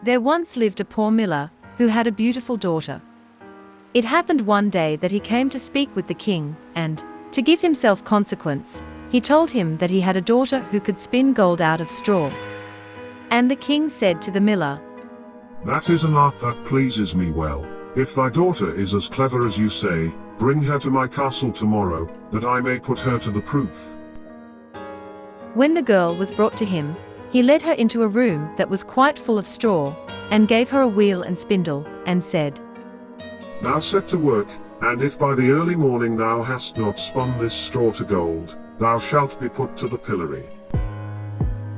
There once lived a poor miller, who had a beautiful daughter. It happened one day that he came to speak with the king, and, to give himself consequence, he told him that he had a daughter who could spin gold out of straw. And the king said to the miller, "That is an art that pleases me well. If thy daughter is as clever as you say, bring her to my castle tomorrow, that I may put her to the proof." When the girl was brought to him, he led her into a room that was quite full of straw, and gave her a wheel and spindle, and said, "Now set to work, and if by the early morning thou hast not spun this straw to gold, thou shalt be put to the pillory."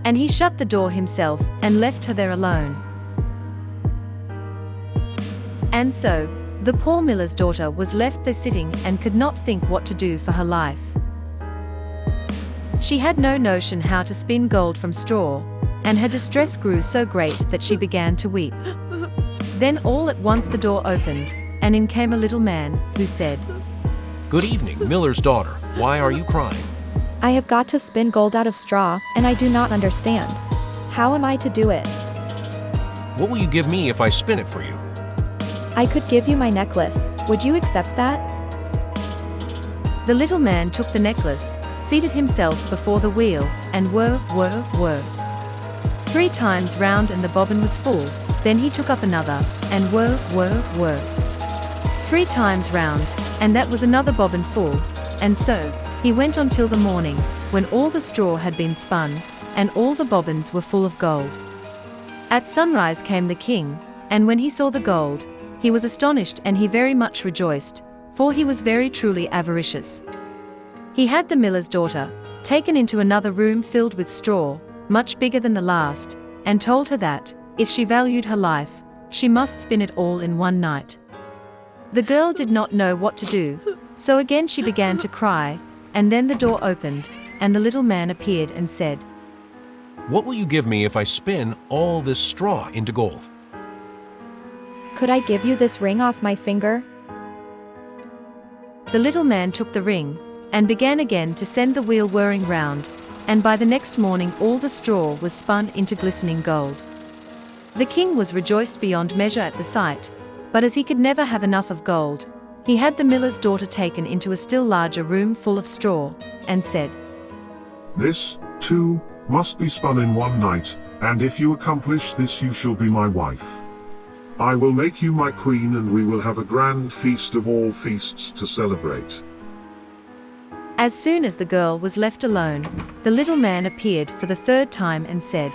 And he shut the door himself, and left her there alone. And so, the poor miller's daughter was left there sitting and could not think what to do for her life. She had no notion how to spin gold from straw, and her distress grew so great that she began to weep. Then all at once the door opened, and in came a little man, who said, "Good evening, miller's daughter. Why are you crying?" I have got to spin gold out of straw, and I do not understand. How am I to do it? "What will you give me if I spin it for you?" I could give you my necklace. Would you accept that? The little man took the necklace, seated himself before the wheel, and whir. 3 times round and the bobbin was full. Then he took up another, and whir. 3 times round, and that was another bobbin full. And so, he went on till the morning, when all the straw had been spun, and all the bobbins were full of gold. At sunrise came the king, and when he saw the gold, he was astonished, and he very much rejoiced, for he was very truly avaricious. He had the miller's daughter taken into another room filled with straw, much bigger than the last, and told her that, if she valued her life, she must spin it all in one night. The girl did not know what to do, so again she began to cry, and then the door opened, and the little man appeared and said, "What will you give me if I spin all this straw into gold?" Could I give you this ring off my finger? The little man took the ring, and began again to send the wheel whirring round, and by the next morning all the straw was spun into glistening gold. The king was rejoiced beyond measure at the sight, but as he could never have enough of gold, he had the miller's daughter taken into a still larger room full of straw, and said, "This, too, must be spun in one night, and if you accomplish this you shall be my wife. I will make you my queen, and we will have a grand feast of all feasts to celebrate." As soon as the girl was left alone, the little man appeared for the 3rd time and said,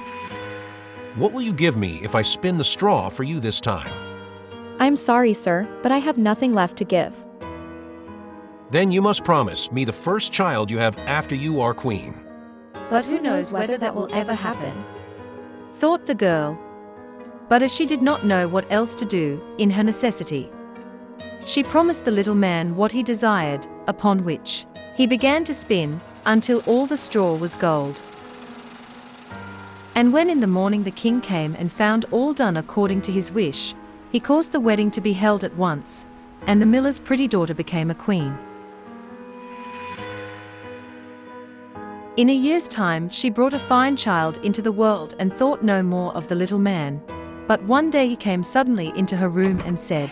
"What will you give me if I spin the straw for you this time?" I'm sorry, sir, but I have nothing left to give. "Then you must promise me the first child you have after you are queen." "But who knows whether that will ever happen?" thought the girl. But as she did not know what else to do, in her necessity, she promised the little man what he desired, upon which he began to spin, until all the straw was gold. And when in the morning the king came and found all done according to his wish, he caused the wedding to be held at once, and the miller's pretty daughter became a queen. In a year's time she brought a fine child into the world and thought no more of the little man. But one day he came suddenly into her room and said,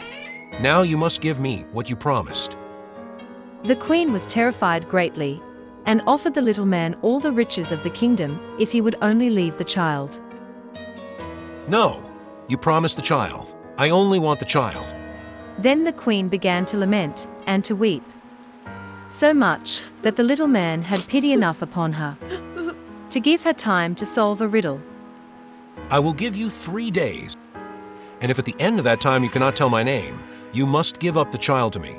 "Now you must give me what you promised." The queen was terrified greatly, and offered the little man all the riches of the kingdom if he would only leave the child. "No, you promised the child. I only want the child." Then the queen began to lament, and to weep, so much, that the little man had pity enough upon her, to give her time to solve a riddle. "I will give you 3 days, and if at the end of that time you cannot tell my name, you must give up the child to me."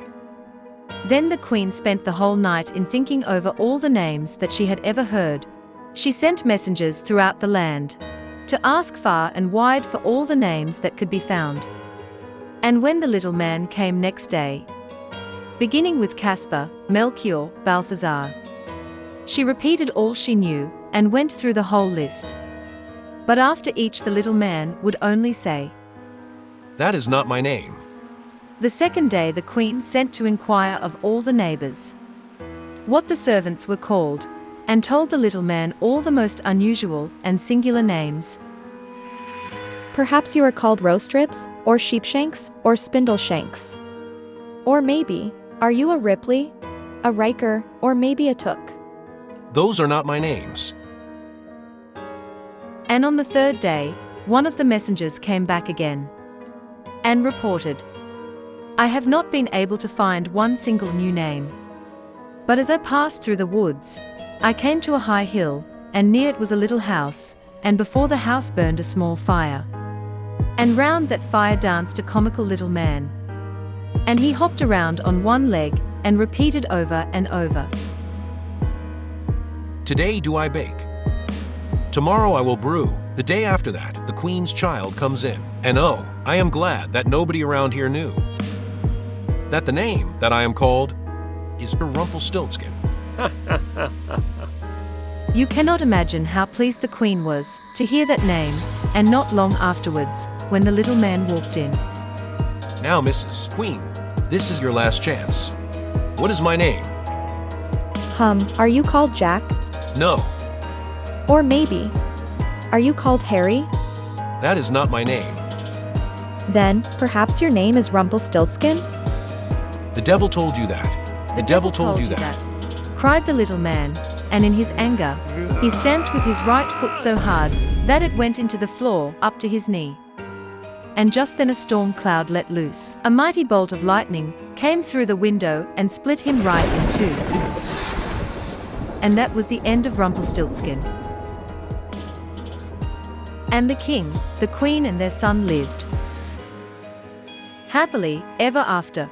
Then the queen spent the whole night in thinking over all the names that she had ever heard. She sent messengers throughout the land, to ask far and wide for all the names that could be found. And when the little man came next day, beginning with Caspar, Melchior, Balthazar, she repeated all she knew, and went through the whole list. But after each the little man would only say, "That is not my name." The second day the queen sent to inquire of all the neighbors what the servants were called, and told the little man all the most unusual and singular names. Perhaps you are called roast ribs, or sheepshanks, or spindle shanks. Or maybe, are you a Ripley, a Riker, or maybe a Took? Those are not my names. And on the third day, one of the messengers came back again and reported, I have not been able to find one single new name. But as I passed through the woods, I came to a high hill, and near it was a little house, and before the house burned a small fire. And round that fire danced a comical little man. And he hopped around on one leg and repeated over and over, Today do I bake. Tomorrow I will brew. The day after that, the queen's child comes in. And oh, I am glad that nobody around here knew that the name that I am called is Rumpelstiltskin. You cannot imagine how pleased the queen was to hear that name, and not long afterwards, when the little man walked in. Now, Mrs. Queen, this is your last chance. What is my name? Are you called Jack? No, Or maybe, are you called Harry? that is not my name. Then, perhaps your name is Rumpelstiltskin? The devil told you that. The devil told you that. Cried the little man, and in his anger, he stamped with his right foot so hard that it went into the floor up to his knee. And just then a storm cloud let loose. A mighty bolt of lightning came through the window and split him right in two. And that was the end of Rumpelstiltskin. And the king, the queen and their son lived happily ever after.